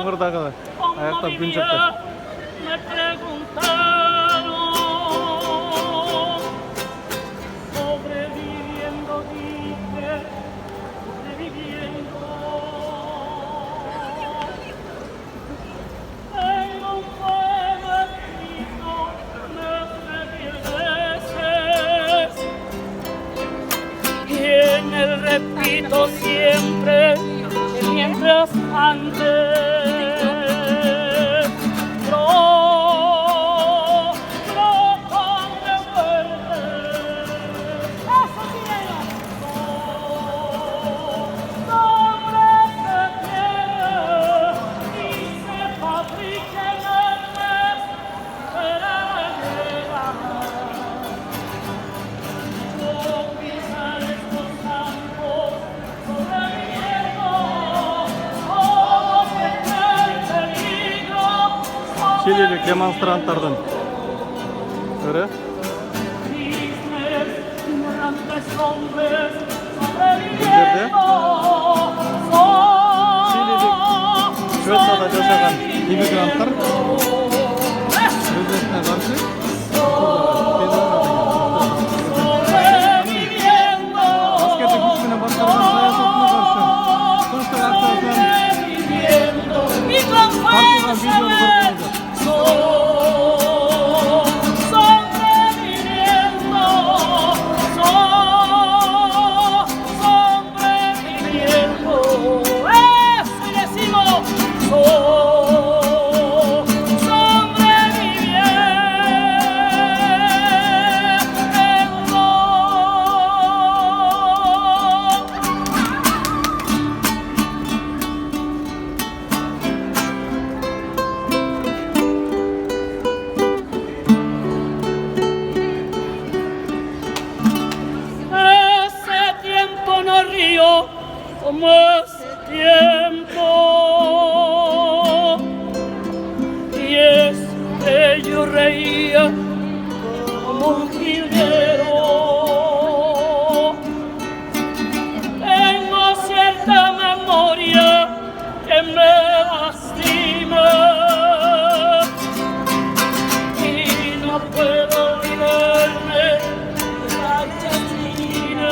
Kıkırdakı. Ayakta gün çöktü. Me preguntaron, sobreviviendo dije, sobreviviendo. Tengo un fuego escrito desde 10 veces y en él repito siempre que mientras antes Çililik demonstrantlardan biri bildirdi. Çililik Şveçya'da yaşayan immigrantlar özlerine karşı askerlik güçüne başarılan siyasatına karşı sonuçta aktarılan farklı videoları görüyoruz. Como hace tiempo y es que yo reía como un jilguero. Tengo cierta memoria que me lastima y no puedo olvidarme de la Argentina.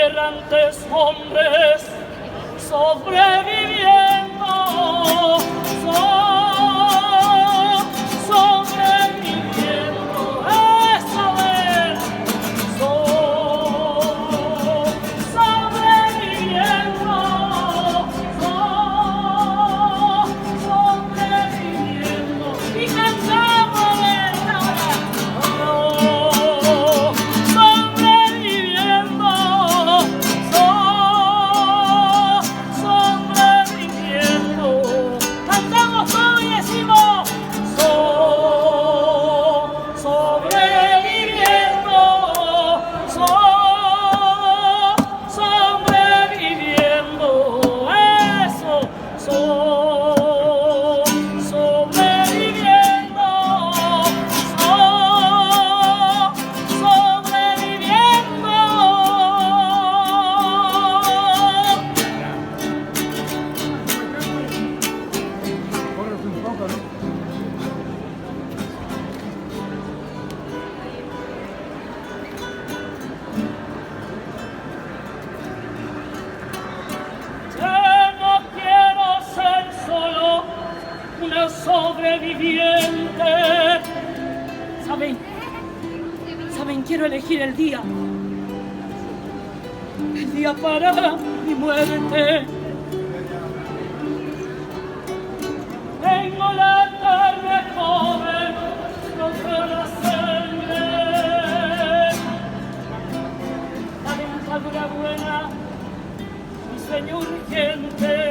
Errantes hombres sobreviviendo, sobreviviendo, eso es, sobreviviendo, sobreviviendo y cantamos sobreviviente. ¿Saben? Quiero elegir el día para mi muerte. Tengo la carne joven, no la sangre. sueño urgente